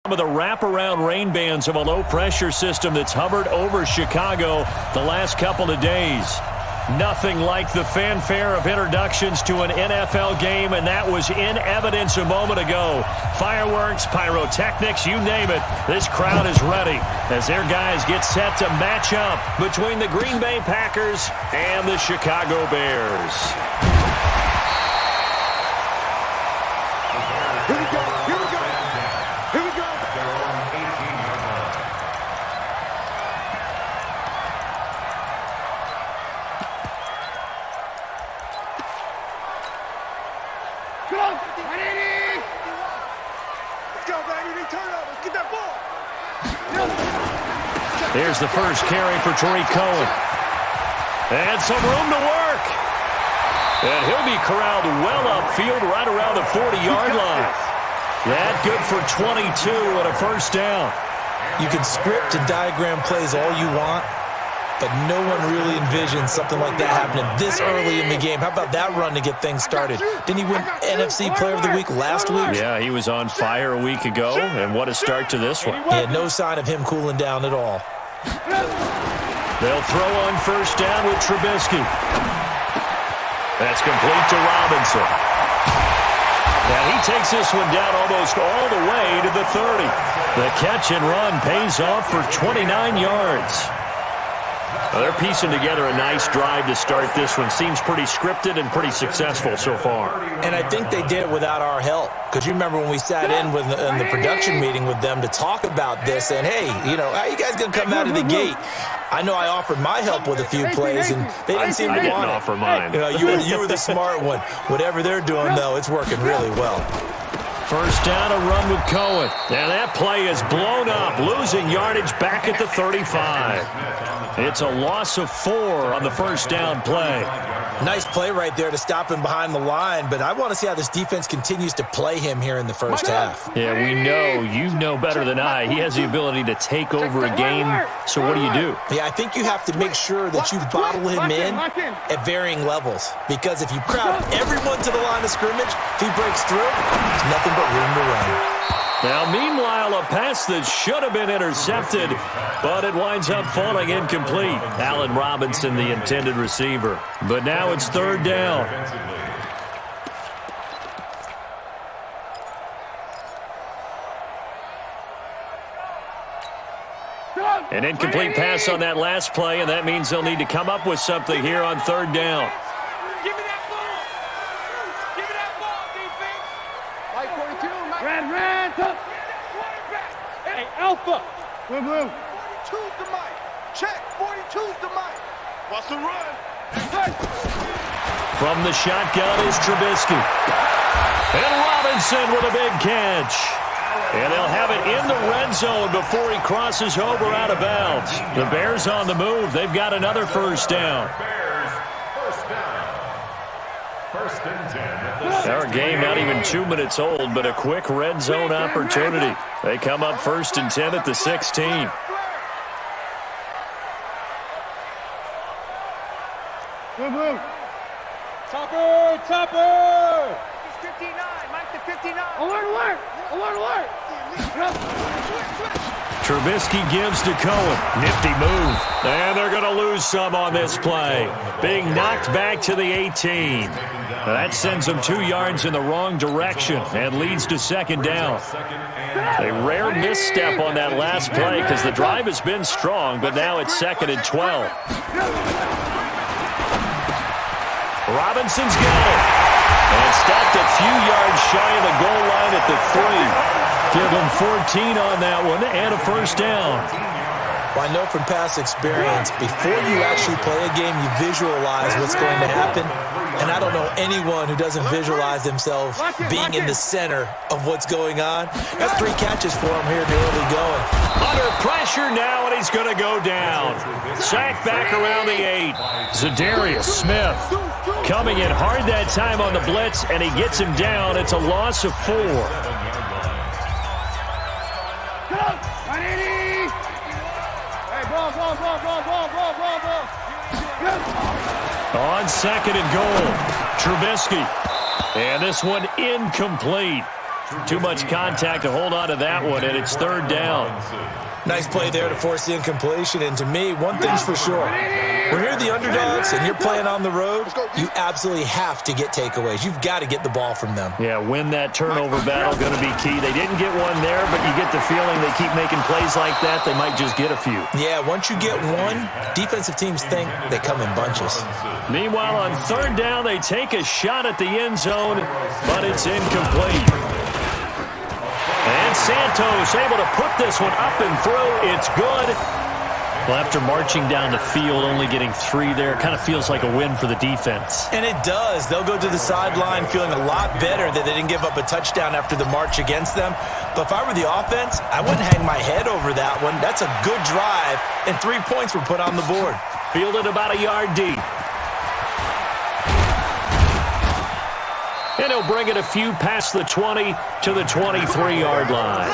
Some of the wraparound rain bands of a low-pressure system that's hovered over Chicago the last couple of days. Nothing like the fanfare of introductions to an NFL game, and that was in evidence a moment ago. Fireworks, pyrotechnics, you name it. This crowd is ready as their guys get set to match up between the Green Bay Packers and the Chicago Bears. Here we go. Here we go. Here we go. Go, Manini! Let's go, Manini. Turn up. Let's get that ball. Here's the first carry for Tariq Cohen. And some room to work. And he'll be corralled well upfield right around the 40-yard line. That good for 22 and a first down. You can script and diagram plays all you want, but no one really envisions something like that happening this early in the game. How about that run to get things started? Didn't he win NFC Player of the Week last week? Yeah, he was on fire a week ago, and what a start to this one. Yeah, no sign of him cooling down at all. They'll throw on first down with Trubisky. That's complete to Robinson. And he takes this one down almost all the way to the 30. The catch and run pays off for 29 yards. Well, they're piecing together a nice drive to start this one. Seems pretty scripted and pretty successful so far. And I think they did it without our help. Because you remember when we sat in the production meeting with them to talk about this, and hey, you know, how you guys going to come out of the gate? I know I offered my help with a few plays, and they didn't seem to want it. I didn't offer mine. You know, you were the smart one. Whatever they're doing, though, it's working really well. First down, a run with Cohen. And that play is blown up, losing yardage back at the 35. It's a loss of 4 on the first down play. Nice play right there to stop him behind the line, but I want to see how this defense continues to play him here in the first half. Yeah, we know, you know better than I, he has the ability to take over a game, so what do you do? Yeah, I think you have to make sure that you bottle him in at varying levels, because if you crowd everyone to the line of scrimmage, if he breaks through, there's nothing but room to run. Now, meanwhile, a pass that should have been intercepted, but it winds up falling incomplete. Allen Robinson, the intended receiver. But now it's third down. An incomplete pass on that last play, and that means they'll need to come up with something here on third down. Give me that ball. Give me that ball, defense. Like 42, Mike. Red, up. Hey, Alpha. Blue. 42's the Mike. Check. 42's the Mike. Watch the run. From the shotgun is Trubisky. And Robinson with a big catch. And they'll have it in the red zone before he crosses over out of bounds. The Bears on the move. They've got another first down. Our game not even 2 minutes old, but a quick red zone opportunity. They come up 1st and 10 at the 16. Blue. Topper. 59. Mike to 59. Alert. Trubisky gives to Cohen. Nifty move. And they're going to lose some on this play. Being knocked back to the 18. That sends them 2 yards in the wrong direction and leads to second down. A rare misstep on that last play because the drive has been strong, but now it's 2nd and 12. Robinson's got it. And stopped a few yards shy of the goal line at the 3. Give him 14 on that one and a first down. Well, I know from past experience, before you actually play a game, you visualize what's going to happen. And I don't know anyone who doesn't visualize themselves being in the center of what's going on. That's 3 catches for him here in the early going. Under pressure now, and he's going to go down. Sacked back around the 8. Zadarius Smith coming in hard that time on the blitz, and he gets him down. It's a loss of 4. On 2nd and goal, Trubisky. And this one incomplete. Too much contact to hold on to that one, and it's third down. Nice play there to force the incompletion. And to me, one thing's for sure. When you're the underdogs and you're playing on the road, you absolutely have to get takeaways. You've got to get the ball from them. Yeah, win that turnover battle, going to be key. They didn't get one there, but you get the feeling they keep making plays like that, they might just get a few. Yeah, once you get one, defensive teams think they come in bunches. Meanwhile, on third down, they take a shot at the end zone, but it's incomplete. And Santos able to put this one up and through. It's good. Well, after marching down the field, only getting 3 there, kind of feels like a win for the defense. And it does. They'll go to the sideline feeling a lot better that they didn't give up a touchdown after the march against them. But if I were the offense, I wouldn't hang my head over that one. That's a good drive, and 3 points were put on the board. Fielded about a yard deep. And he'll bring it a few past the 20 to the 23-yard line.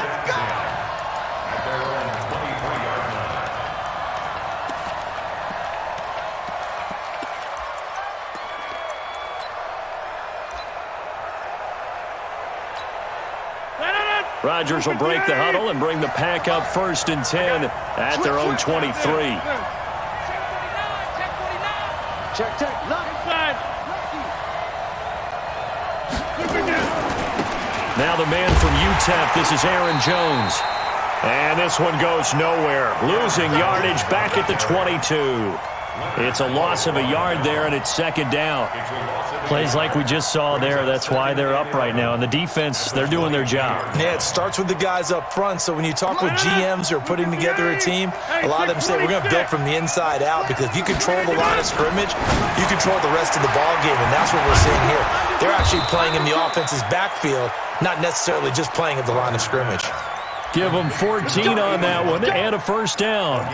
Rodgers will break the huddle and bring the pack up 1st and 10 at their own 23. Check. Now the man from UTEP, this is Aaron Jones. And this one goes nowhere. Losing yardage back at the 22. It's a loss of a yard there, and it's 2nd down. Plays like we just saw there. That's why they're up right now. And the defense, they're doing their job. Yeah, it starts with the guys up front. So when you talk with GMs who are putting together a team, a lot of them say we're going to build from the inside out, because if you control the line of scrimmage, you control the rest of the ball game, and that's what we're seeing here. They're actually playing in the offense's backfield, not necessarily just playing at the line of scrimmage. Give them 14 on that one and a 1st down.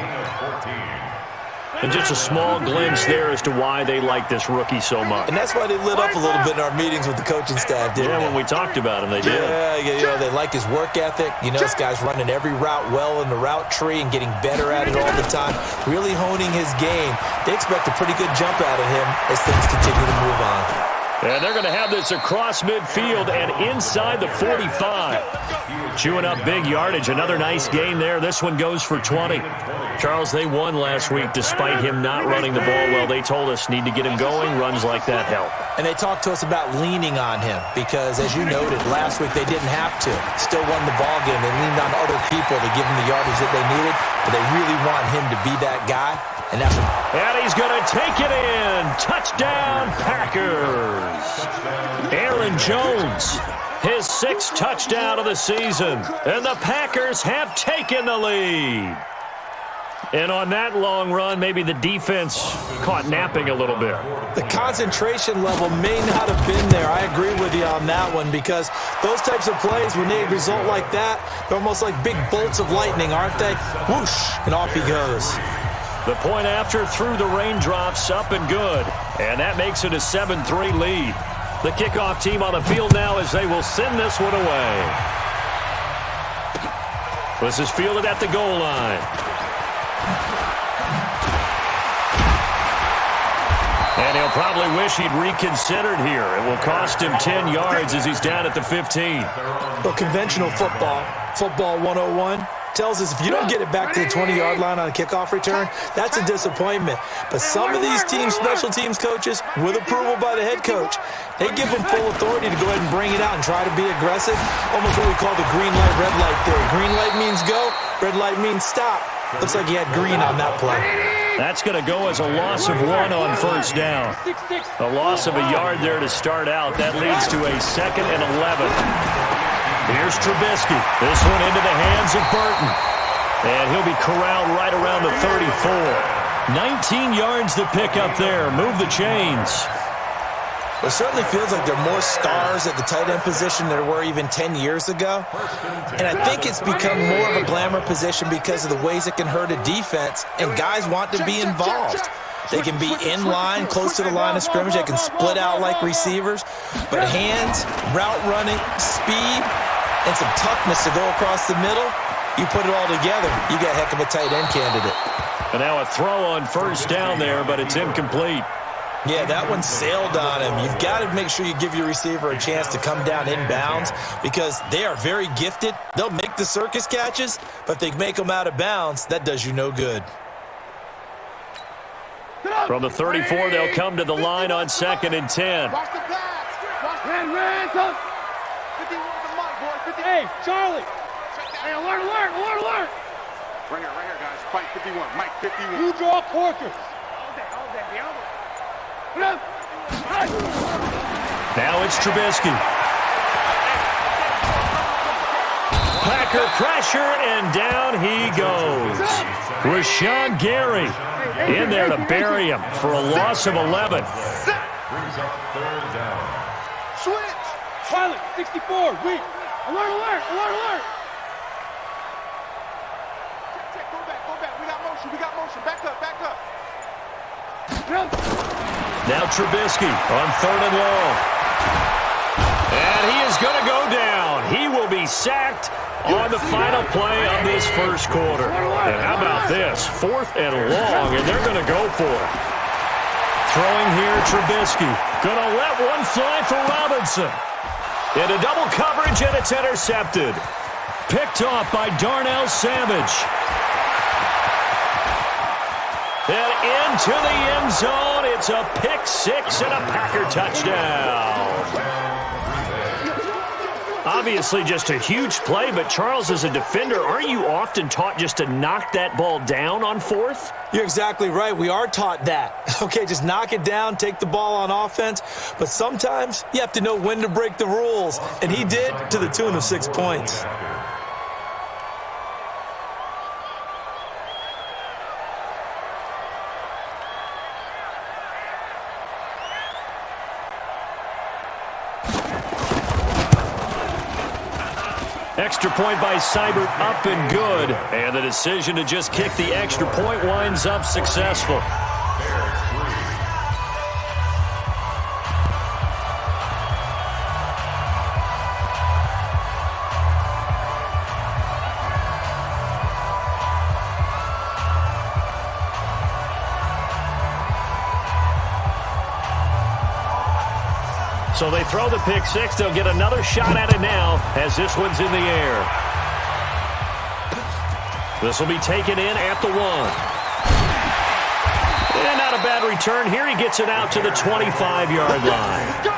And just a small glimpse there as to why they like this rookie so much. And that's why they lit up a little bit in our meetings with the coaching staff, didn't they? When we talked about him, they did. Yeah, they like his work ethic. You know, this guy's running every route well in the route tree and getting better at it all the time, really honing his game. They expect a pretty good jump out of him as things continue to move on. And they're going to have this across midfield and inside the 45. Chewing up big yardage. Another nice gain there. This one goes for 20. Charles, they won last week despite him not running the ball well. They told us need to get him going. Runs like that help. And they talked to us about leaning on him because, as you noted, last week they didn't have to. Still won the ball game. They leaned on other people to give him the yardage that they needed, but they really want him to be that guy. And that's what. And he's going to take it in. Touchdown, Packers. Aaron Jones, his 6th touchdown of the season. And the Packers have taken the lead. And on that long run, maybe the defense caught napping a little bit. The concentration level may not have been there. I agree with you on that one, because those types of plays, when they result like that, they're almost like big bolts of lightning, aren't they? Whoosh, and off he goes. The point after through the raindrops, up and good. And that makes it a 7-3 lead. The kickoff team on the field now as they will send this one away. This is fielded at the goal line. And he'll probably wish he'd reconsidered here. It will cost him 10 yards as he's down at the 15. Well, conventional football 101, tells us if you don't get it back to the 20-yard line on a kickoff return, that's a disappointment. But some of these teams, special teams coaches, with approval by the head coach, they give them full authority to go ahead and bring it out and try to be aggressive. Almost what we call the green light, red light theory. Green light means go, red light means stop. Looks like he had green on that play. That's going to go as a loss of 1 on 1st down. A loss of a yard there to start out. That leads to a 2nd and 11. Here's Trubisky. This one into the hands of Burton. And he'll be corralled right around the 34. 19 yards to pick up there. Move the chains. Well, it certainly feels like there are more stars at the tight end position than there were even 10 years ago. And I think it's become more of a glamour position because of the ways it can hurt a defense, and guys want to be involved. They can be in line, close to the line of scrimmage. They can split out like receivers. But hands, route running, speed, and some toughness to go across the middle, you put it all together, you got a heck of a tight end candidate. And now a throw on 1st down there, but it's incomplete. Yeah, that one sailed on him. You've got to make sure you give your receiver a chance to come down inbounds because they are very gifted. They'll make the circus catches, but if they make them out of bounds, that does you no good. From the 34, they'll come to the line on 2nd and 10. Watch the pass. Ran, tough. 51 to Mike, boy. 50. Hey, Charlie. Hey, alert. Right here, guys. Fight 51. Mike, 51. You draw Corkers. All day. Now it's Trubisky. Packer pressure, and down he goes. Rashawn Gary in there to bury him for a loss of 11. Switch. Pilot, 64. Weak. Alert. Check. Go back. We got motion. Back up. Now Trubisky on 3rd and long. And he is going to go down. He will be sacked on the final play of this first quarter. And how about this? 4th and long, and they're going to go for it. Throwing here, Trubisky. Going to let one fly for Robinson. Into double coverage, and it's intercepted. Picked off by Darnell Savage. And into the end zone, it's a pick 6 and a Packer touchdown. Obviously just a huge play, but Charles, as a defender, aren't you often taught just to knock that ball down on 4th? You're exactly right. We are taught that. Okay, just knock it down, take the ball on offense. But sometimes you have to know when to break the rules. And he did to the tune of 6 points. Extra point by Seibert, up and good. And the decision to just kick the extra point winds up successful. So they throw the pick 6. They'll get another shot at it now as this one's in the air. This will be taken in at the 1. And not a bad return here. He gets it out to the 25-yard line. Let's go.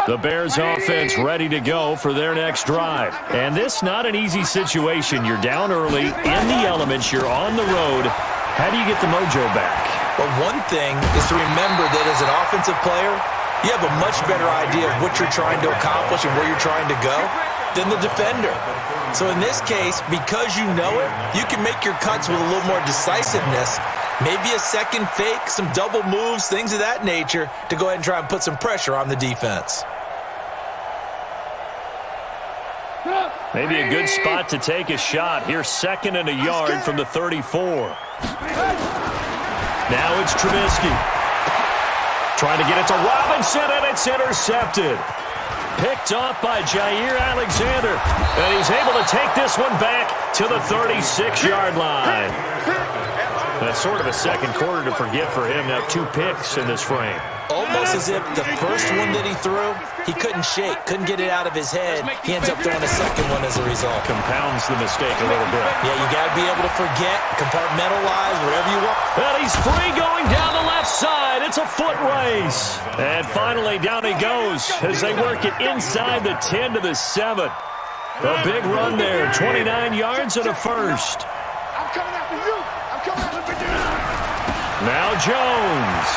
The Bears offense ready to go for their next drive. And this not an easy situation. You're down early, in the elements, you're on the road. How do you get the mojo back? Well, one thing is to remember that as an offensive player, you have a much better idea of what you're trying to accomplish and where you're trying to go than the defender. So in this case, because you know it, you can make your cuts with a little more decisiveness. Maybe a second fake, some double moves, things of that nature to go ahead and try and put some pressure on the defense. Maybe a good spot to take a shot. Here's 2nd and a yard from the 34. Now it's Trubisky. Trying to get it to Robinson, and it's intercepted. Picked off by Jair Alexander. And he's able to take this one back to the 36-yard line. That's sort of a second quarter to forget for him. Now 2 picks in this frame. Almost as if the first one that he threw, he couldn't shake, couldn't get it out of his head. He ends up throwing a second one as a result. Compounds the mistake a little bit. Yeah, you got to be able to forget, compartmentalize, whatever you want. And he's free going down the left side. It's a foot race. And finally, down he goes as they work it inside the 10 to the 7. A big run there, 29 yards and a first. I'm coming after you. Now Jones.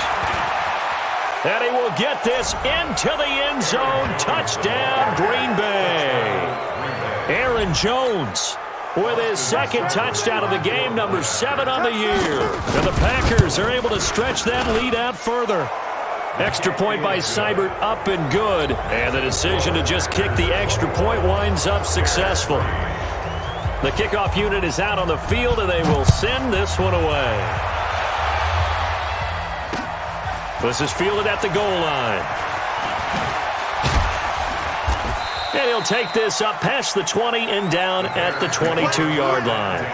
And he will get this into the end zone. Touchdown, Green Bay. Aaron Jones with his second touchdown of the game, number 7 on the year. And the Packers are able to stretch that lead out further. Extra point by Seibert, up and good. And the decision to just kick the extra point winds up successful. The kickoff unit is out on the field, and they will send this one away. This is fielded at the goal line. And he'll take this up past the 20 and down at the 22-yard line.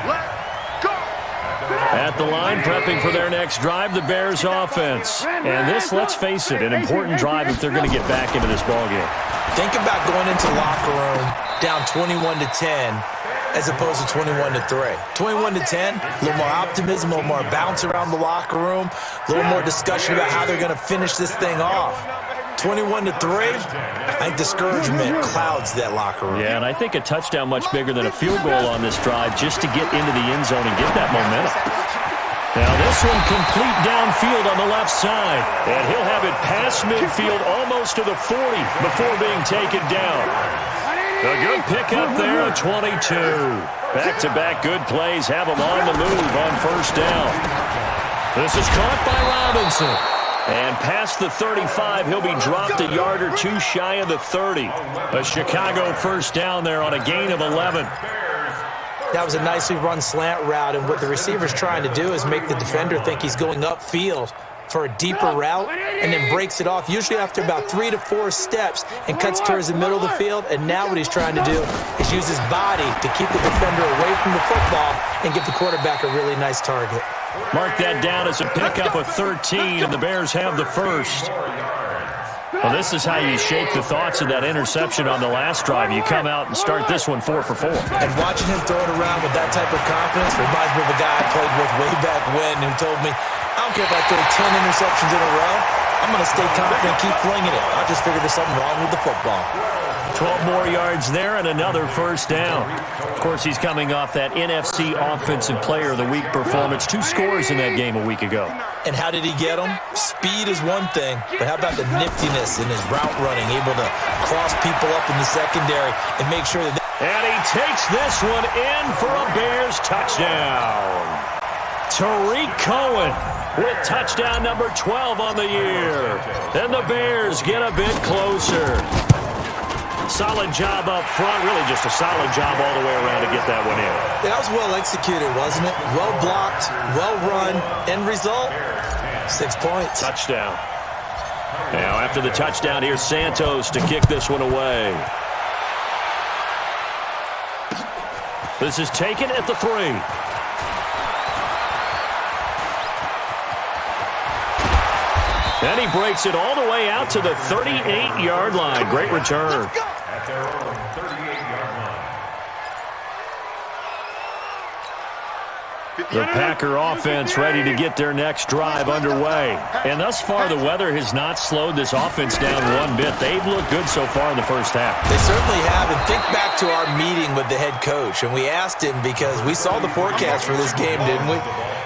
At the line, prepping for their next drive, the Bears offense. And this, let's face it, an important drive if they're going to get back into this ballgame. Think about going into the locker room down 21-10 as opposed to 21-3. 21-10, a little more optimism, a little more bounce around the locker room, a little more discussion about how they're going to finish this thing off. 21-3, I think discouragement clouds that locker room. Yeah, and I think a touchdown much bigger than a field goal on this drive just to get into the end zone and get that momentum. Now this one complete downfield on the left side. And he'll have it past midfield almost to the 40 before being taken down. A good pickup there at 22. Back-to-back good plays have him on the move on first down. This is caught by Robinson. And past the 35, he'll be dropped a yard or two shy of the 30. A Chicago first down there on a gain of 11. That was a nicely run slant route, and what the receiver's trying to do is make the defender think he's going upfield for a deeper route and then breaks it off, usually after about 3 to 4 steps, and cuts towards the middle of the field. And now what he's trying to do is use his body to keep the defender away from the football and give the quarterback a really nice target. Mark that down as a pickup of 13, and the Bears have the first. Well, this is how you shake the thoughts of that interception on the last drive. You come out and start this one 4 for 4. And watching him throw it around with that type of confidence reminds me of a guy I played with way back when who told me, I don't care if I throw 10 interceptions in a row, I'm going to stay confident and keep flinging it. I just figured there's something wrong with the football. 12 more yards there and another first down. Of course, he's coming off that NFC Offensive Player of the Week performance. 2 scores in that game a week ago. And how did he get them? Speed is one thing, but how about the niftiness in his route running, able to cross people up in the secondary and make sure that... And he takes this one in for a Bears touchdown. Tariq Cohen with touchdown number 12 on the year. And the Bears get a bit closer. Solid job up front, really just a solid job all the way around to get that one in. That was well executed, wasn't it? Well blocked, well run, end result, 6 points. Touchdown. Now after the touchdown, here's Santos to kick this one away. This is taken at the 3. And he breaks it all the way out to the 38-yard line. Great return. The Packer offense ready to get their next drive underway. And thus far, the weather has not slowed this offense down one bit. They've looked good so far in the first half. They certainly have. And think back to our meeting with the head coach. And we asked him, because we saw the forecast for this game, didn't we?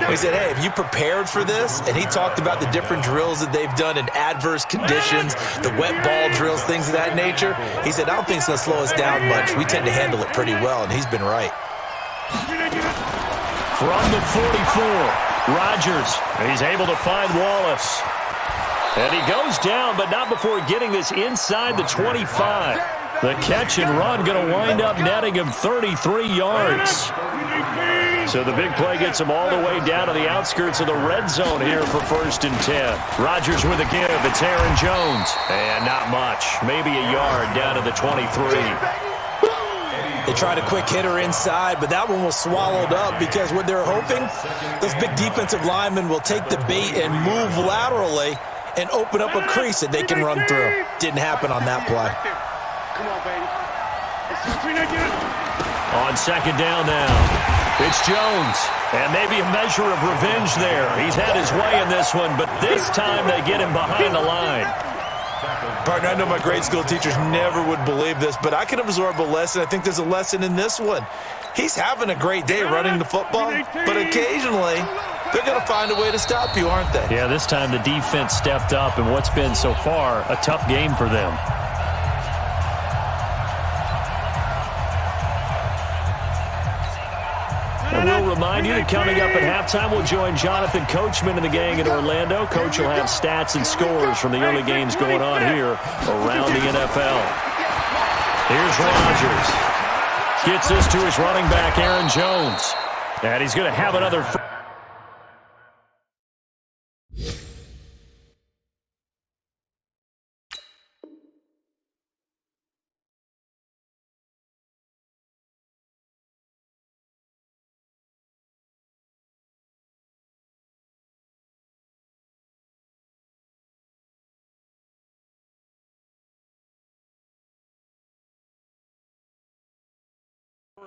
We said, hey, have you prepared for this? And he talked about the different drills that they've done in adverse conditions, the wet ball drills, things of that nature. He said, I don't think it's going to slow us down much. We tend to handle it pretty well, and he's been right. From the 44, Rodgers. He's able to find Wallace. And he goes down, but not before getting this inside the 25. The catch and run going to wind up netting him 33 yards. So the big play gets him all the way down to the outskirts of the red zone here for 1st and 10. Rodgers with a give. It's Aaron Jones. And not much. Maybe a yard down to the 23. They tried a quick hitter inside, but that one was swallowed up because what they're hoping, those big defensive linemen will take the bait and move laterally and open up a crease that they can run through. Didn't happen on that play. Come on, baby. On second down now, it's Jones. And maybe a measure of revenge there. He's had his way in this one, but this time they get him behind the line. Partner, I know my grade school teachers never would believe this, but I can absorb a lesson. I think there's a lesson in this one. He's having a great day running the football, but occasionally they're going to find a way to stop you, aren't they? Yeah, this time the defense stepped up in what's been so far a tough game for them. And we'll remind remind you that coming up at halftime, we'll join Jonathan Coachman and the gang in Orlando. Coach will have stats and scores from the early games going on here around the NFL. Here's Rodgers. Gets this to his running back, Aaron Jones. And he's going to have another...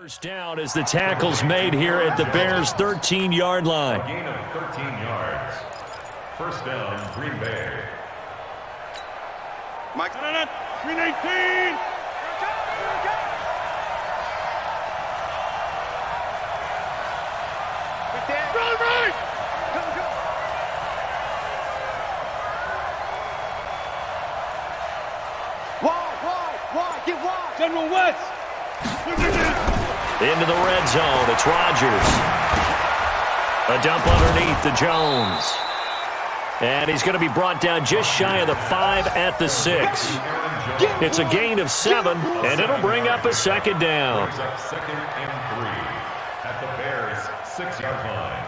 First down as the tackle's made here at the Bears' 13-yard line. Gain of 13 yards. First down, Green Bay. Mike, 319. Run right. Wide, get wide. General West. Into the red zone, it's Rodgers. A dump underneath to Jones. And he's going to be brought down just shy of the 5 at the 6. It's a gain of 7, and it'll bring up a second down. Second and 3 at the Bears' 6-yard line.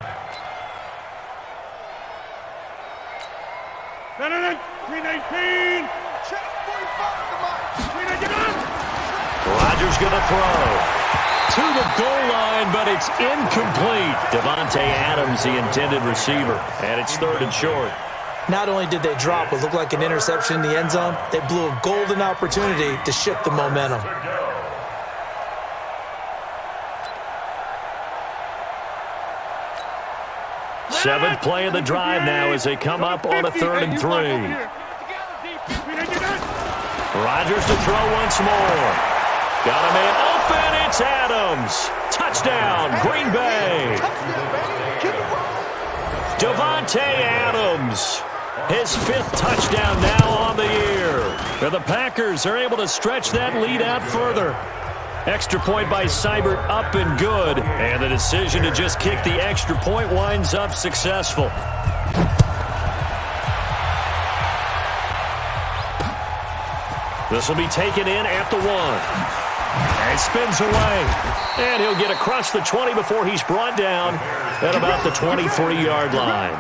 319. Check 45. Rodgers going to throw. To the goal line, but it's incomplete. Davante Adams, the intended receiver, and it's 3rd and short. Not only did they drop what looked like an interception in the end zone, they blew a golden opportunity to shift the momentum. Seventh play of the drive now as they come up on a 3rd and 3. Rodgers to throw once more. Got a man open. It's Adams. Touchdown, Green Bay. Davante Adams. His 5th touchdown now on the year. And the Packers are able to stretch that lead out further. Extra point by Seibert up and good. And the decision to just kick the extra point winds up successful. This will be taken in at the 1. And spins away. And he'll get across the 20 before he's brought down at about the 23-yard line.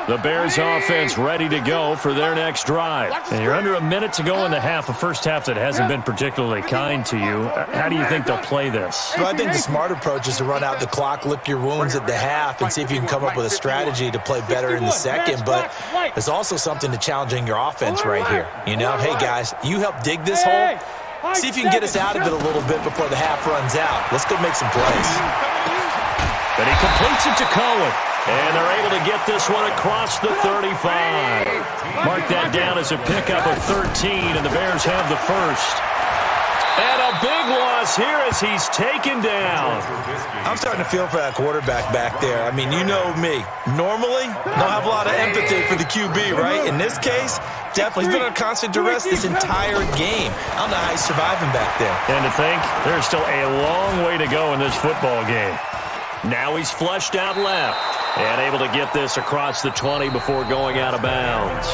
The Bears offense ready to go for their next drive. And you're under a minute to go in the half, a first half that hasn't been particularly kind to you. How do you think they'll play this? Well, I think the smart approach is to run out the clock, lick your wounds at the half, and see if you can come up with a strategy to play better in the second. But there's also something to challenging your offense right here. You know, hey, guys, you help dig this hole. See if you can get us out of it a little bit before the half runs out. Let's go make some plays. But he completes it to Cohen. And they're able to get this one across the 35. Mark that down as a pickup of 13, and the Bears have the first. And a big loss here as he's taken down. I'm starting to feel for that quarterback back there. I mean, you know me. Normally, don't have a lot of empathy for the QB, right? In this case, definitely. He's been under constant duress this entire game. I don't know how he's surviving back there. And to think, there's still a long way to go in this football game. Now he's flushed out left and able to get this across the 20 before going out of bounds.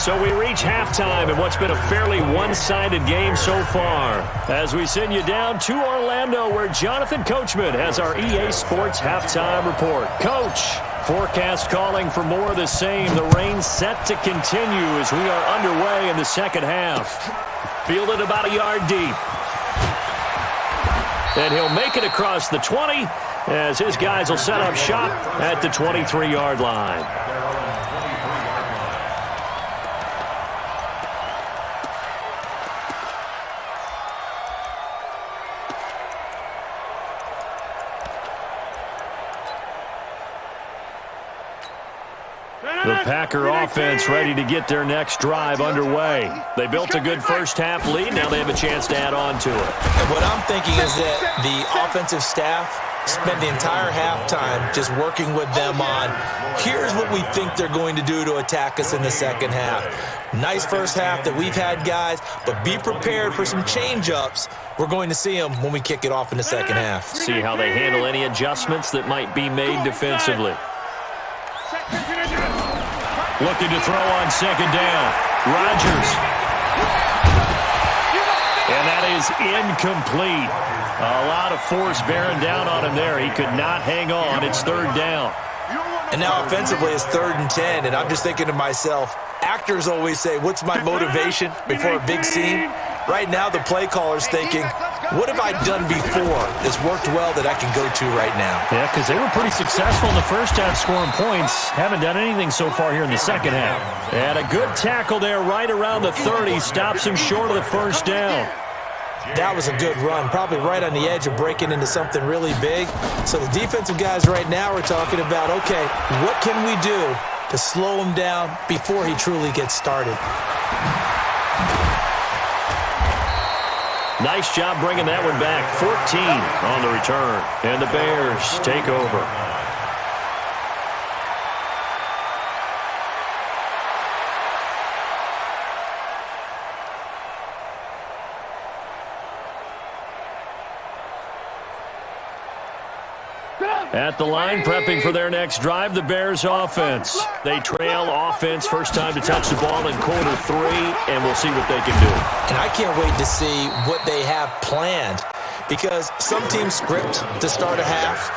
So we reach halftime in what's been a fairly one-sided game so far. As we send you down to Orlando, where Jonathan Coachman has our EA Sports halftime report. Coach, forecast calling for more of the same. The rain set to continue as we are underway in the second half. Fielded about a yard deep. And he'll make it across the 20 as his guys will set up shop at the 23-yard line. The Packer offense ready to get their next drive underway. They built a good first-half lead. Now they have a chance to add on to it. And what I'm thinking is that the offensive staff spent the entire halftime just working with them on, here's what we think they're going to do to attack us in the second half. Nice first half that we've had, guys, but be prepared for some change-ups. We're going to see them when we kick it off in the second half. See how they handle any adjustments that might be made defensively. Looking to throw on second down. Rodgers. And that is incomplete. A lot of force bearing down on him there. He could not hang on. It's third down. And now offensively it's 3rd and 10, and I'm just thinking to myself, actors always say, what's my motivation before a big scene? Right now the play caller's thinking, what have I done before that's worked well that I can go to right now? Yeah, because they were pretty successful in the first half scoring points. Haven't done anything so far here in the second half. And a good tackle there right around the 30. Stops him short of the first down. That was a good run, probably right on the edge of breaking into something really big. So the defensive guys right now are talking about, okay, what can we do to slow him down before he truly gets started? Nice job bringing that one back. 14 on the return. And the Bears take over. At the line, prepping for their next drive, the Bears offense. They trail offense, first time to touch the ball in quarter 3, and we'll see what they can do. And I can't wait to see what they have planned, because some teams script to start a half.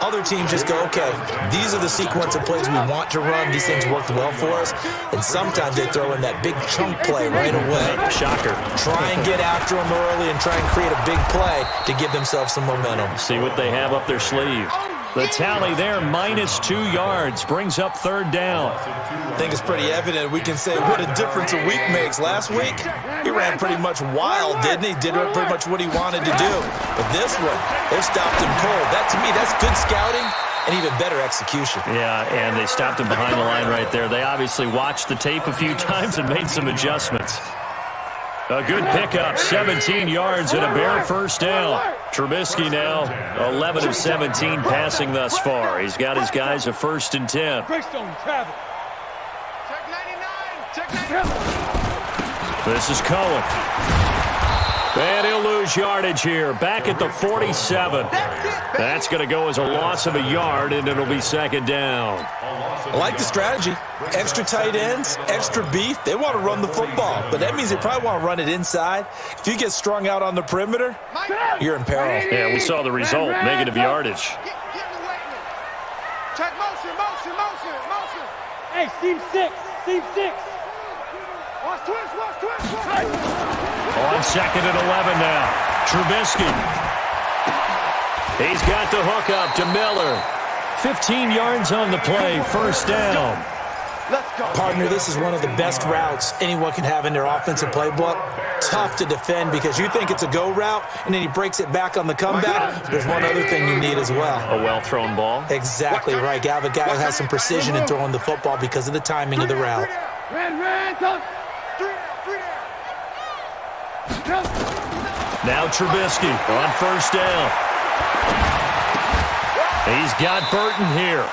Other teams just go, okay, these are the sequence of plays we want to run. These things worked well for us. And sometimes they throw in that big chunk play right away. Shocker. Try and get after them early and try and create a big play to give themselves some momentum. See what they have up their sleeve. The tally there, -2 yards, brings up third down. I think it's pretty evident. We can say what a difference a week makes. Last week, he ran pretty much wild, didn't he? Did pretty much what he wanted to do. But this one, they stopped him cold. That, to me, that's good scouting and even better execution. Yeah, and they stopped him behind the line right there. They obviously watched the tape a few times and made some adjustments. A good pickup, 17 yards and a Bear first down. Trubisky now 11 of 17 passing thus far. He's got his guys a 1st and 10. This is Cohen. And he'll lose yardage here. Back at the 47. That's going to go as a loss of a yard, and it'll be second down. I like the strategy. Extra tight ends, extra beef. They want to run the football, but that means they probably want to run it inside. If you get strung out on the perimeter, you're in peril. Yeah, we saw the result, negative yardage. Check motion. Hey, seam 6. Watch twist. On 2nd and 11 now. Trubisky. He's got the hook up to Miller. 15 yards on the play, first down. Partner, this is one of the best routes anyone can have in their offensive playbook. Tough to defend because you think it's a go route, and then he breaks it back on the comeback. There's one other thing you need as well. A well-thrown ball. Exactly right. You have a guy who has some precision in throwing the football because of the timing of the route. Now Trubisky on first down. He's got Burton here.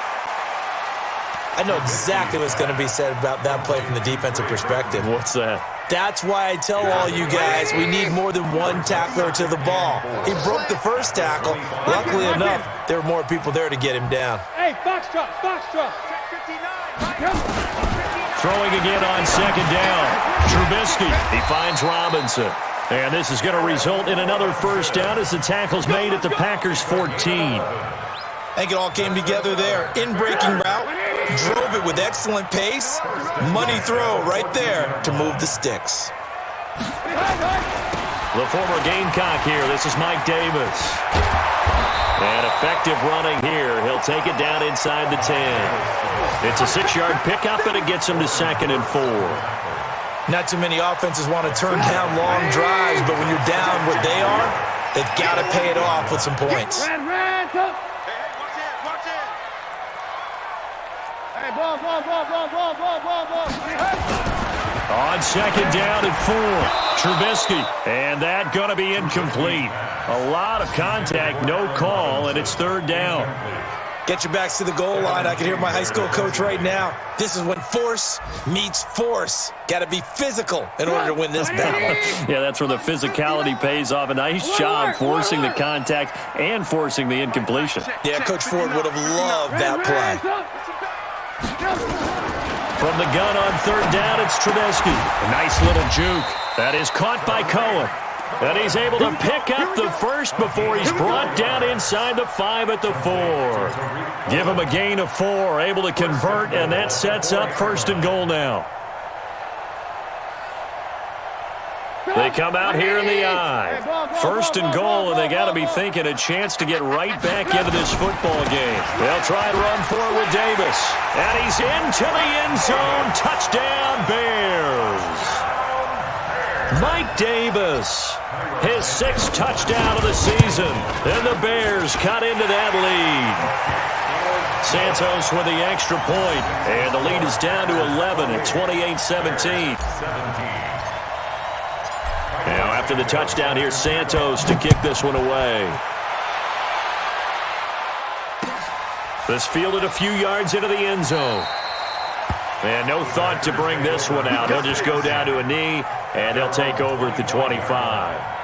I know exactly what's going to be said about that play from the defensive perspective. What's that? That's why I tell all you guys we need more than one tackler to the ball. He broke the first tackle. Luckily enough, there were more people there to get him down. Hey, box drop. Throwing again on second down. Trubisky. He finds Robinson. And this is going to result in another first down as the tackle's made at the Packers' 14. I think it all came together there. In-breaking route. Drove it with excellent pace. Money throw right there to move the sticks. The former Gamecock here. This is Mike Davis. And effective running here. He'll take it down inside the 10. It's a 6-yard pickup, and it gets him to 2nd and 4. Not too many offenses want to turn down long drives, but when you're down what they are, they've got to pay it off with some points. Hey, ball. On second down and 4, Trubisky. And that going to be incomplete. A lot of contact, no call, and it's third down. Get your backs to the goal line. I can hear my high school coach right now. This is when force meets force. Got to be physical in order to win this battle. Yeah, that's where the physicality pays off. A nice job forcing the contact and forcing the incompletion. Yeah, Coach Ford would have loved that play. From the gun on third down, it's Trubisky. A nice little juke. That is caught by Cohen. And he's able to pick up the first before he's brought down inside the 5 at the 4. Give him a gain of 4, able to convert, and that sets up first and goal now. They come out here in the eye. First and goal, and they got to be thinking a chance to get right back into this football game. They'll try and run for it with Davis. And he's into the end zone. Touchdown, Bears. Mike Davis, his 6th touchdown of the season. And the Bears cut into that lead. Santos with the extra point. And the lead is down to 11 at 28-17. Now, after the touchdown, here's Santos to kick this one away. This fielded a few yards into the end zone. And no thought to bring this one out. He'll just go down to a knee, and they'll take over at the 25.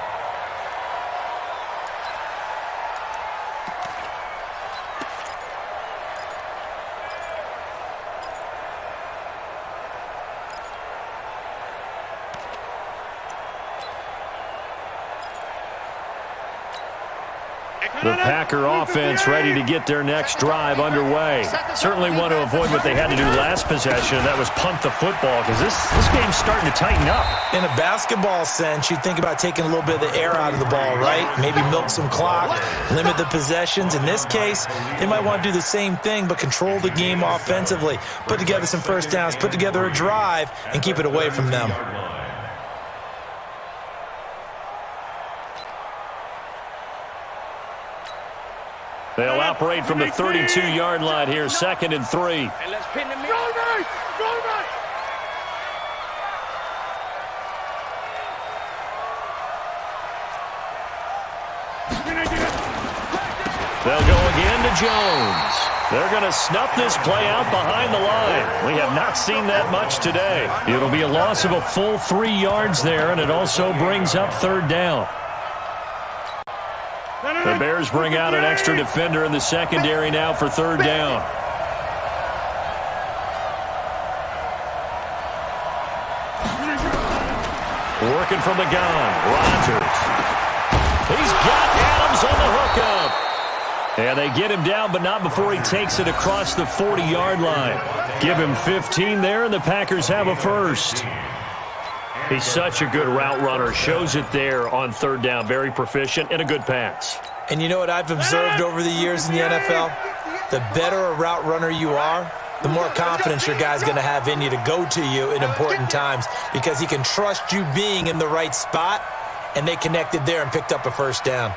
The Packer offense ready to get their next drive underway. Certainly want to avoid what they had to do last possession, and that was punt the football, because this game's starting to tighten up. In a basketball sense, you think about taking a little bit of the air out of the ball, right? Maybe milk some clock, limit the possessions. In this case, they might want to do the same thing, but control the game offensively. Put together some first downs, put together a drive, and keep it away from them. They'll operate from the 32-yard line here, 2nd and 3. And let's pin the middle. They'll go again to Jones. They're going to snuff this play out behind the line. We have not seen that much today. It'll be a loss of a full 3 yards there, and it also brings up third down. The Bears bring out an extra defender in the secondary now for third down. Working from the gun, Rodgers. He's got Adams on the hookup. And they get him down, but not before he takes it across the 40-yard line. Give him 15 there, and the Packers have a first. He's such a good route runner. Shows it there on third down. Very proficient and a good pass. And you know what I've observed over the years in the NFL? The better a route runner you are, the more confidence your guy's going to have in you to go to you in important times, because he can trust you being in the right spot, and they connected there and picked up a first down.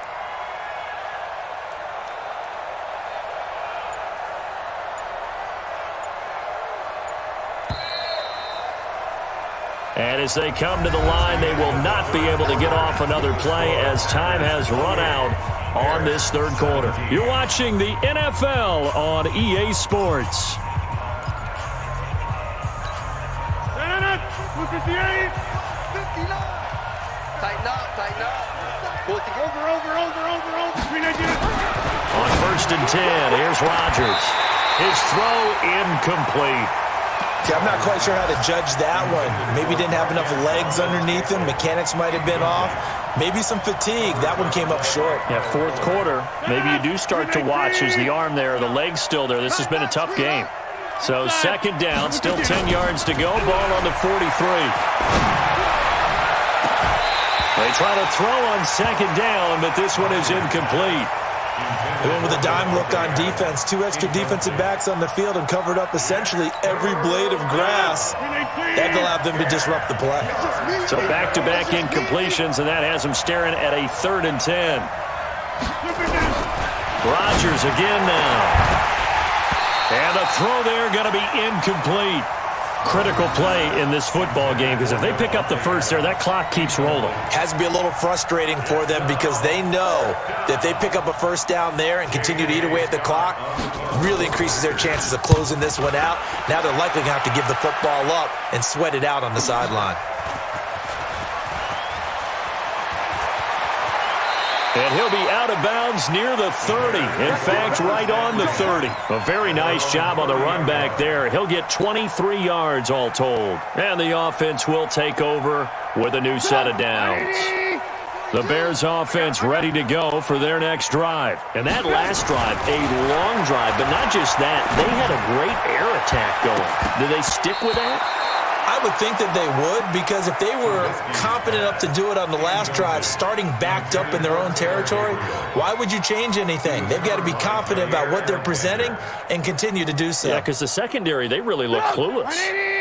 And as they come to the line, they will not be able to get off another play as time has run out on this third quarter. You're watching the NFL on EA Sports. 59. Tighten up. Over. On 1st and 10, here's Rodgers. His throw incomplete. See, I'm not quite sure how to judge that one. Maybe he didn't have enough legs underneath him. Mechanics might have been off. Maybe some fatigue. That one came up short. Yeah, fourth quarter. Maybe you do start to watch as the arm there, the leg's still there. This has been a tough game. So second down, still 10 yards to go. Ball on the 43. They try to throw on second down, but this one is incomplete. They went with a dime look on defense. 2 extra defensive backs on the field and covered up essentially every blade of grass. That allowed them to disrupt the play. So back-to-back incompletions, and that has them staring at a 3rd and 10. Rodgers again now. And the throw there going to be incomplete. Critical play in this football game because if they pick up the first there, that clock keeps rolling. Has to be a little frustrating for them because they know that if they pick up a first down there and continue to eat away at the clock, really increases their chances of closing this one out. Now they're likely going to have to give the football up and sweat it out on the sideline. And he'll be out of bounds near the 30. In fact, right on the 30. A very nice job on the run back there. He'll get 23 yards all told. And the offense will take over with a new set of downs. The Bears offense ready to go for their next drive. And that last drive, a long drive, but not just that. They had a great air attack going. Did they stick with that? I would think that they would, because if they were confident enough to do it on the last drive, starting backed up in their own territory, why would you change anything? They've got to be confident about what they're presenting and continue to do so. Yeah, because the secondary, they really look clueless.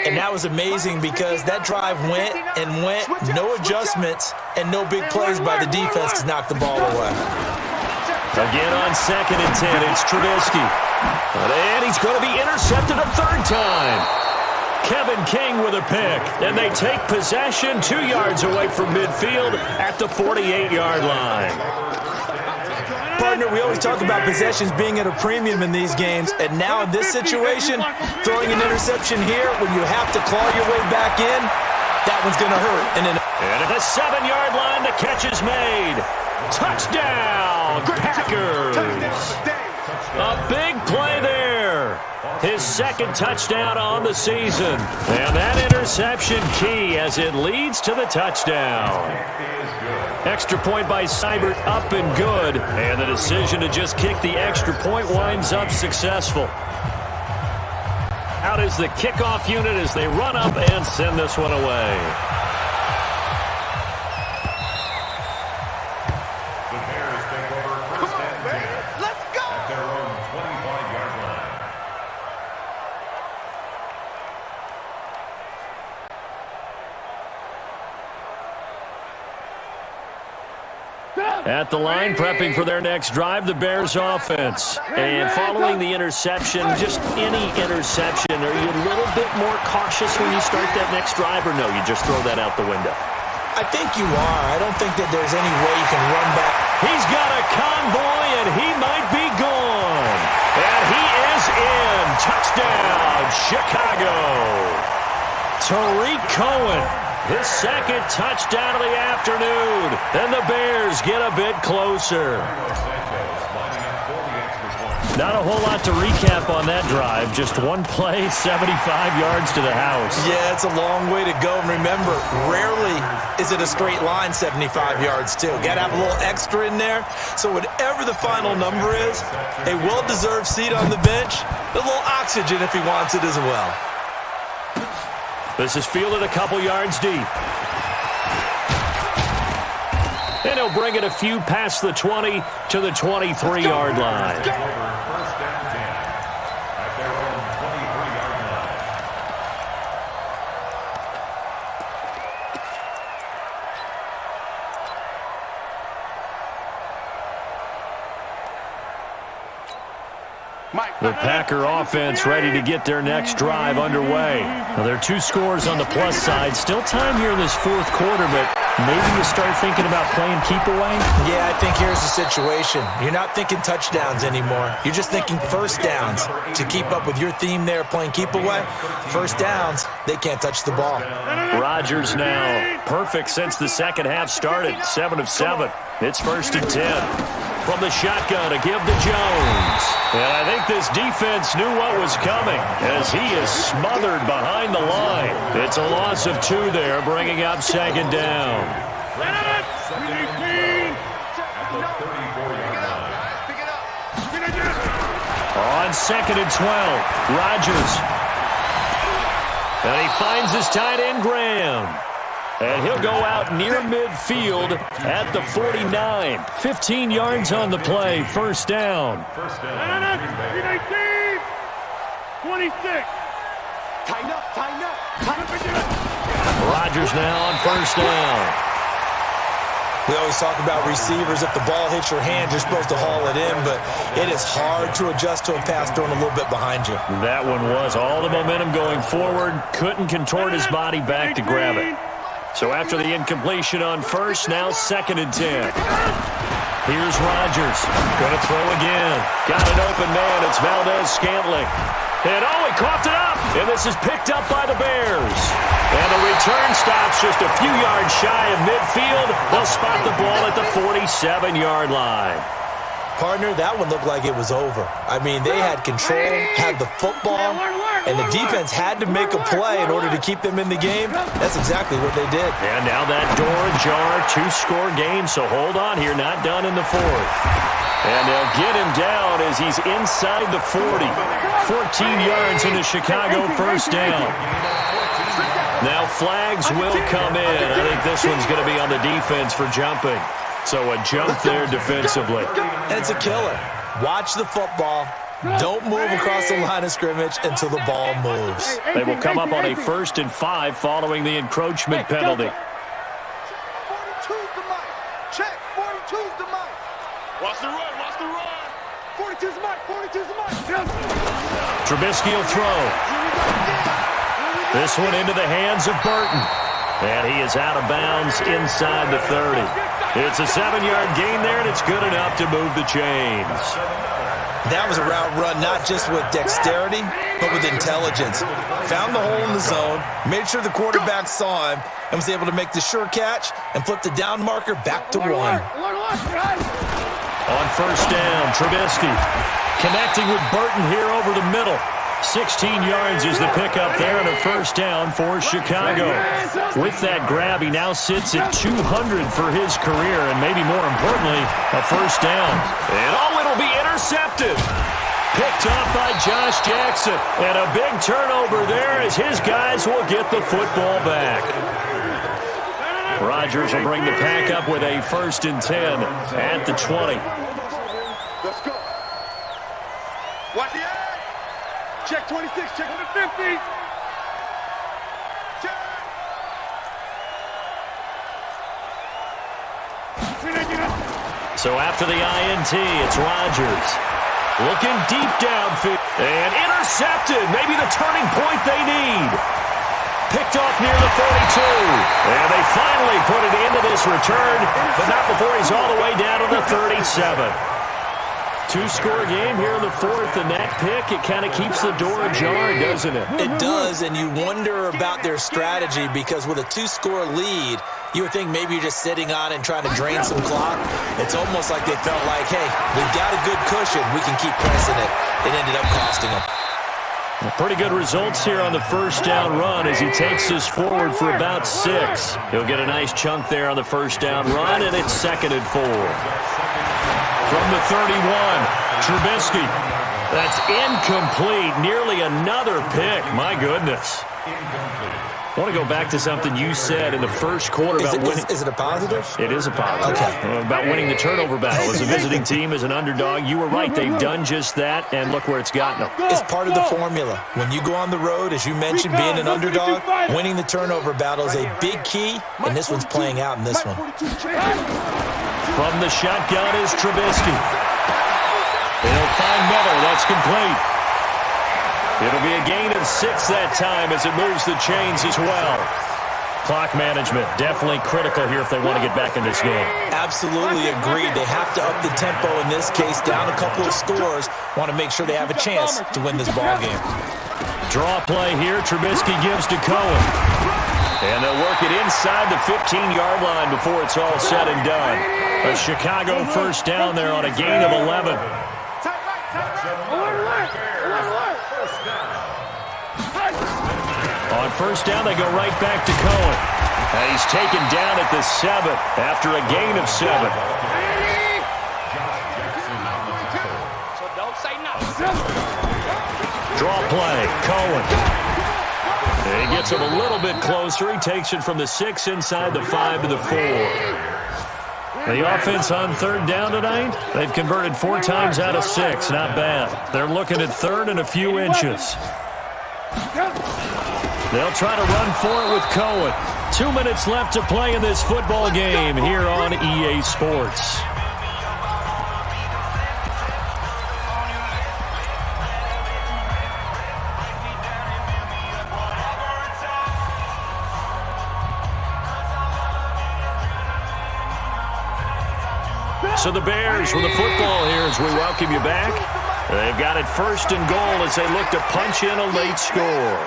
And that was amazing because that drive went and went, no adjustments and no big plays by the defense to knock the ball away. Again on 2nd and 10, it's Trubisky. And he's going to be intercepted a third time. Kevin King with a pick, and they take possession 2 yards away from midfield at the 48-yard line. Partner, we always talk about possessions being at a premium in these games, and now in this situation, throwing an interception here when you have to claw your way back in, that one's going to hurt. And at the 7-yard line, the catch is made. Touchdown, Packers. A big play there. His second touchdown on the season. And that interception key as it leads to the touchdown. Extra point by Seibert up and good. And the decision to just kick the extra point winds up successful. Out is the kickoff unit as they run up and send this one away. The Bears take over first and 10. Let's go! At their own 25-yard line. At the line, prepping for their next drive, the Bears offense. And following the interception, just any interception, are you a little bit more cautious when you start that next drive, or no, you just throw that out the window? I think you are. I don't think that there's any way you can run back. He's got a convoy, and he might be gone. And he is in. Touchdown, Chicago. Tariq Cohen. His second touchdown of the afternoon. And the Bears get a bit closer. Not a whole lot to recap on that drive. Just one play, 75 yards to the house. Yeah, it's a long way to go. And remember, rarely is it a straight line 75 yards, too. Got to have a little extra in there. So whatever the final number is, a well-deserved seat on the bench, a little oxygen if he wants it as well. This is fielded a couple yards deep. And he'll bring it a few past the 20 to the 23-yard line. First and 10. At their own 23-yard line. The Packer offense ready to get their next drive underway. Now, there are 2 scores on the plus side. Still time here in this fourth quarter, but maybe you start thinking about playing keep away? Yeah, I think here's the situation. You're not thinking touchdowns anymore. You're just thinking first downs. To keep up with your theme there, playing keep away, first downs, they can't touch the ball. Rodgers now perfect since the second half started. 7 of 7. It's 1st and 10. From the shotgun to give to Jones. And I think this defense knew what was coming as he is smothered behind the line. It's a loss of 2 there, bringing up 2nd down. On 2nd and 12, Rodgers. And he finds his tight end, Graham. And he'll go out near midfield at the 49. 15 yards on the play, 1st down. 26. Tighten up, tighten up, tighten up. Rodgers now on 1st down. We always talk about receivers. If the ball hits your hand, you're supposed to haul it in, but it is hard to adjust to a pass thrown a little bit behind you. That one was all the momentum going forward. Couldn't contort his body back to grab it. So after the incompletion on first, now 2nd and 10. Here's Rodgers. Going to throw again. Got an open man. It's Valdez-Scantling. And he coughed it up. And this is picked up by the Bears. And the return stops just a few yards shy of midfield. They'll spot the ball at the 47-yard line. Partner, that one looked like it was over. I mean, they had control, had the football, and the defense had to make a play in order to keep them in the game. That's exactly what they did. And now that door ajar, 2-score game, so hold on here, not done in the 4th. And they'll get him down as he's inside the 40. 14 yards in the Chicago first down. Now flags will come in. I think this one's going to be on the defense for jumping. So a jump there defensively. And it's a killer. Watch the football. Don't move across the line of scrimmage until the ball moves. They will come up on a 1st and 5 following the encroachment penalty. 42's the mic. Check. 42's the mic. Watch the run. Watch the run. 42's the mic. 42's the mic. Trubisky will throw. This one into the hands of Burton. And he is out of bounds inside the 30. It's a 7-yard gain there, and it's good enough to move the chains. That was a route run not just with dexterity, but with intelligence. Found the hole in the zone, made sure the quarterback saw him, and was able to make the sure catch and flip the down marker back to 1. On first down, Trubisky connecting with Burton here over the middle. 16 yards is the pickup there and a first down for Chicago. With that grab, he now sits at 200 for his career, and maybe more importantly, a first down. And it'll be intercepted. Picked off by Josh Jackson. And a big turnover there as his guys will get the football back. Rodgers will bring the pack up with a 1st and 10 at the 20. Let's go. Watch the eye. Check 26, check on the 50. Check. So after the INT, it's Rodgers. Looking deep downfield. And intercepted. Maybe the turning point they need. Picked off near the 32. And they finally put it into this return, but not before he's all the way down to the 37. 2-score game here in the 4th, and that pick, it kind of keeps the door ajar, doesn't it? It does, and you wonder about their strategy because with a 2-score lead, you would think maybe you're just sitting on it and trying to drain some clock. It's almost like they felt like, hey, we've got a good cushion. We can keep pressing it. It ended up costing them. Pretty good results here on the first down run as he takes this forward for about 6. He'll get a nice chunk there on the first down run, and it's 2nd and 4. From the 31, Trubisky. That's incomplete. Nearly another pick. My goodness. I want to go back to something you said in the first quarter about winning. Is it a positive? It is a positive. Okay. About winning the turnover battle. As a visiting team, as an underdog, you were right. They've done just that, and look where it's gotten them. It's part of the formula. When you go on the road, as you mentioned, being an underdog, winning the turnover battle is a big key, and this one's playing out in this one. From the shotgun is Trubisky. They'll find Miller. That's complete. It'll be a gain of 6 that time as it moves the chains as well. Clock management definitely critical here if they want to get back in this game. Absolutely agreed. They have to up the tempo in this case, down a couple of scores. Want to make sure they have a chance to win this ball game. Draw play here. Trubisky gives to Cohen. And they'll work it inside the 15-yard line before it's all said and done. A Chicago first down there on a gain of 11. On first down, they go right back to Cohen. And he's taken down at the 7 after a gain of 7. So don't say nothing. Draw play, Cohen. And he gets him a little bit closer. He takes it from the 6 inside the 5 to the 4. The offense on third down tonight, they've converted 4 times out of 6. Not bad. They're looking at third and a few inches. They'll try to run for it with Cohen. 2 minutes left to play in this football game here on EA Sports. So the Bears with the football here as we welcome you back. They've got it first and goal as they look to punch in a late score.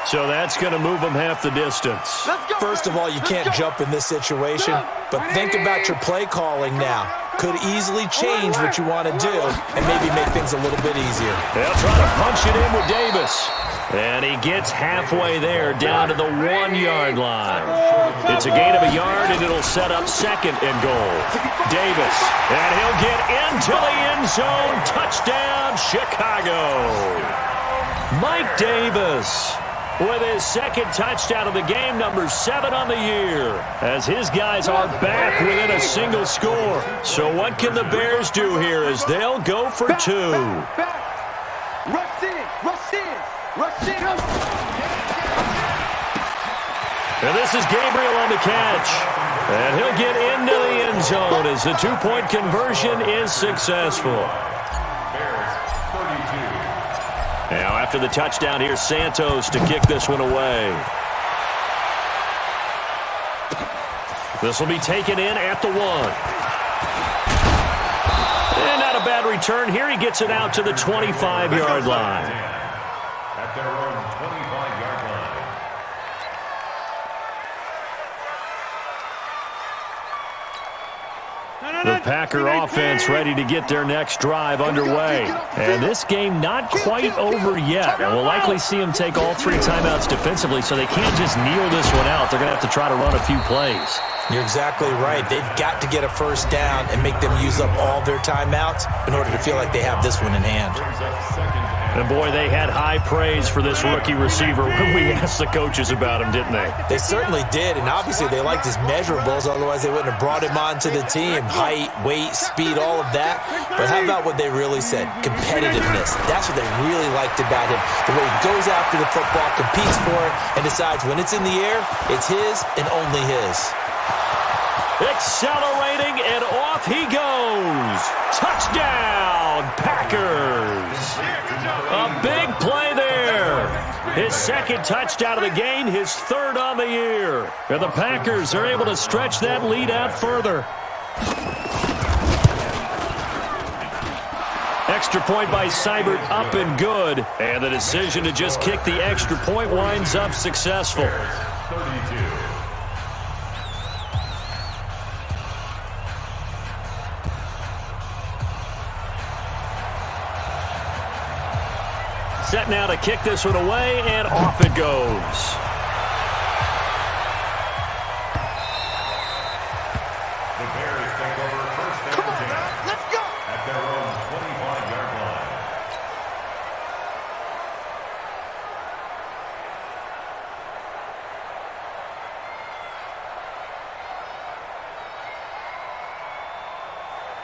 So that's going to move them half the distance. First of all, you can't jump in this situation, but think about your play calling now. Could easily change what you want to do and maybe make things a little bit easier. They'll try to punch it in with Davis. And he gets halfway there down to the 1 yard line. It's a gain of a yard, and it'll set up second and goal. Davis, and he'll get into the end zone. Touchdown, Chicago. Mike Davis with his second touchdown of the game, number 7 on the year, as his guys are back within a single score. So what can the Bears do here as they'll go for 2? Rush in, rush in, rush in. And this is Gabriel on the catch. And he'll get into the end zone as the 2-point conversion is successful. Bears 32. Now after the touchdown, here's Santos to kick this one away. This will be taken in at the 1. And not a bad return here. He gets it out to the 25-yard line. At their own 25-yard line. The Packer offense ready to get their next drive underway. And this game not quite over yet. And we'll likely see them take all 3 timeouts defensively, so they can't just kneel this one out. They're going to have to try to run a few plays. You're exactly right. They've got to get a first down and make them use up all their timeouts in order to feel like they have this one in hand. And boy, they had high praise for this rookie receiver when we asked the coaches about him, didn't they? They certainly did, and obviously they liked his measurables, otherwise they wouldn't have brought him onto the team. Height, weight, speed, all of that. But how about what they really said? Competitiveness. That's what they really liked about him. The way he goes after the football, competes for it, and decides when it's in the air, it's his and only his. Accelerating, and off he goes. Touchdown, Packers. A big play there. His second touchdown of the game, his 3rd on the year. And the Packers are able to stretch that lead out further. Extra point by Seibert, up and good. And the decision to just kick the extra point winds up successful. 32. Set now to kick this one away, and off it goes. The Bears take over first down. Come on, man, let's go. At their own 25-yard line.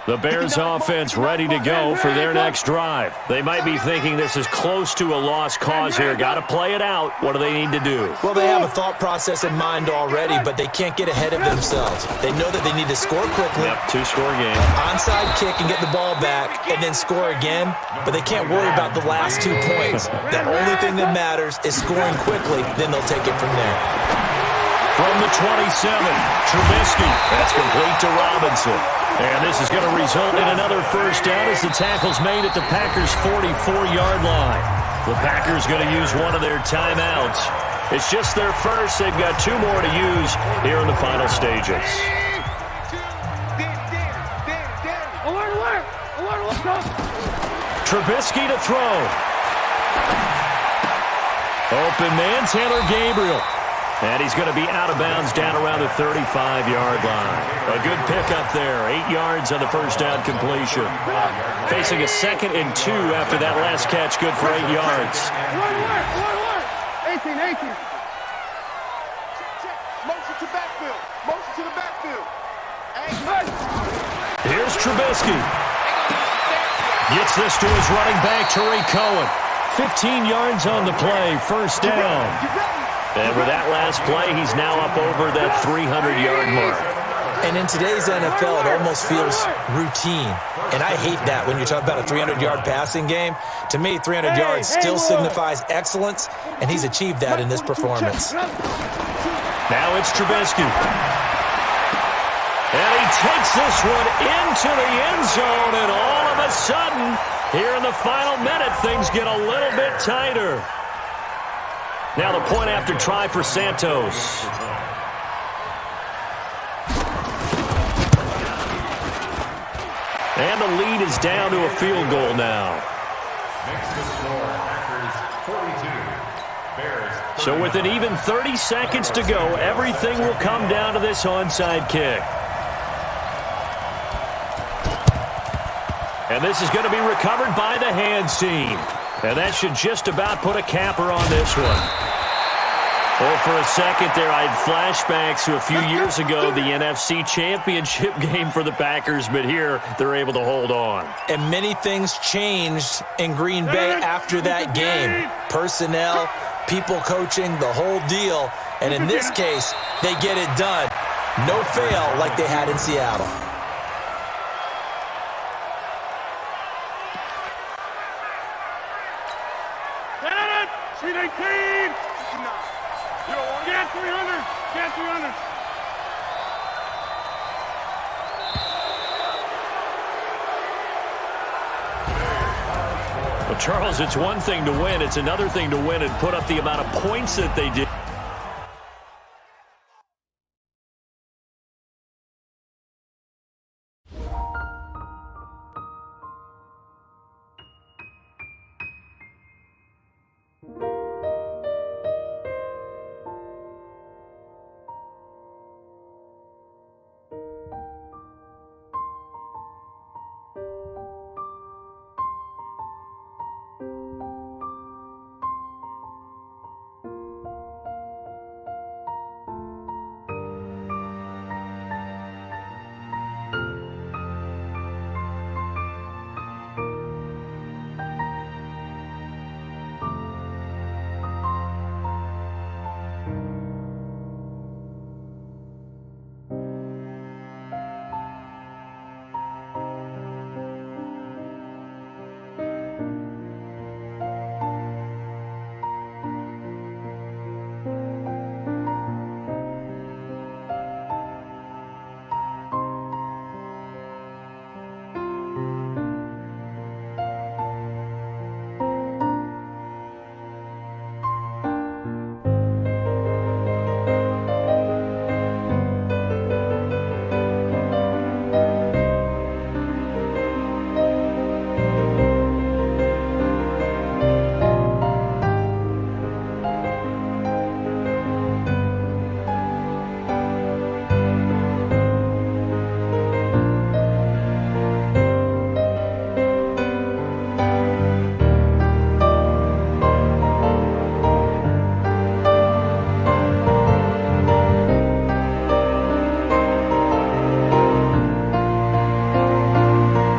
The Bears offense ready to go for their next drive. They might be thinking this is close to a lost cause here. Got to play it out. What do they need to do? Well, they have a thought process in mind already, but they can't get ahead of themselves. They know that they need to score quickly. Yep, 2-score game. Onside kick and get the ball back and then score again, but they can't worry about the last 2 points. The only thing that matters is scoring quickly, then they'll take it from there. From the 27, Trubisky. That's complete to Robinson. And this is going to result in another first down as the tackle's made at the Packers' 44-yard line. The Packers going to use one of their timeouts. It's just their first. They've got 2 more to use here in the final stages. Trubisky to throw. Open man, Taylor Gabriel. And he's going to be out of bounds down around the 35-yard line. A good pickup there. 8 yards on the first down completion. Facing a 2nd and 2 after that last catch. Good for 8 yards. 18. Motion to backfield. Motion to the backfield. Here's Trubisky. Gets this to his running back, Tariq Cohen. 15 yards on the play. First down. And with that last play, he's now up over that 300-yard mark. And in today's NFL, it almost feels routine. And I hate that when you talk about a 300-yard passing game. To me, 300 yards still signifies excellence, and he's achieved that in this performance. Now it's Trubisky. And he takes this one into the end zone, and all of a sudden, here in the final minute, things get a little bit tighter. Now the point after try for Santos. And the lead is down to a field goal now. Makes the score Packers 42. Bears 39. So with an even 30 seconds to go, everything will come down to this onside kick. And this is going to be recovered by the hands team. And that should just about put a capper on this one. Well, for a second there, I had flashbacks to a few years ago, the NFC Championship game for the Packers, but here they're able to hold on. And many things changed in Green Bay after that game. Personnel, people coaching, the whole deal. And in this case, they get it done. No fail like they had in Seattle. Sweet 18. Get 300. Get 300. Well, Charles, it's one thing to win. It's another thing to win and put up the amount of points that they did.